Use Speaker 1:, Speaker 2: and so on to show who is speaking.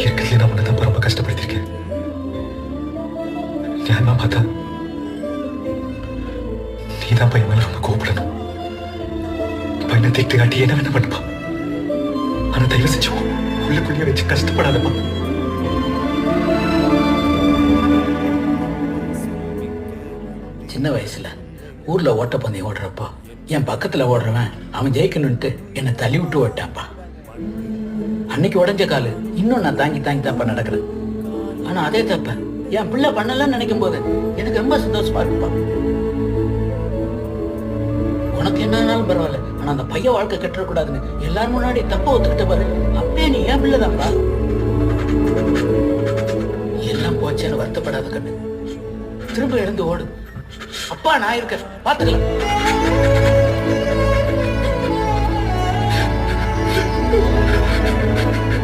Speaker 1: இருக்கிறதுல நான் உன்னை ரொம்ப கஷ்டப்படுத்திருக்கேன். நியாயமா பார்த்தா நீதான் பையன் மேல ரொம்ப கோபப்படணும். பையனை திட்டு காட்டி என்ன வேணா பண்ணுப்பா. ஆனா தயவு செஞ்சு உள்ளுக்குள்ளேயே வச்சு கஷ்டப்படாதப்பா.
Speaker 2: சின்ன வயசுல ஊர்ல ஓட்டப்பந்தயம் ஓடுறப்போ என் பக்கத்துல ஓடுறவன் அவன் ஜெயிக்கணும்ட்டு என்னை தள்ளி விட்டு ஓட்டான்ப்பா. அன்னைக்கு உடஞ்ச காலு இன்னும் நான் தாங்கி தாங்கி தாப்பா நடக்கிறேன். ஆனா அதே தப்ப என் பிள்ளை பண்ணலன்னு நினைக்கும் போது எனக்கு ரொம்ப சந்தோஷமா இருக்குப்பா. உனக்கு என்ன ஆனாலும் பரவாயில்ல, ஆனா அந்த பையன் வாழ்க்கை கெட்டக்கூடாதுன்னு எல்லாரும் முன்னாடி தப்ப ஒத்துக்கிட்ட பாரு. அப்பயே நீ ஏன் பிள்ளைதான்ப்பா. எல்லாம் போச்சேன்னு வருத்தப்படாத கண்ணு, திரும்ப எழுந்து ஓடு. அப்பா நான் இருக்கேன், பாத்துக்கலாம்.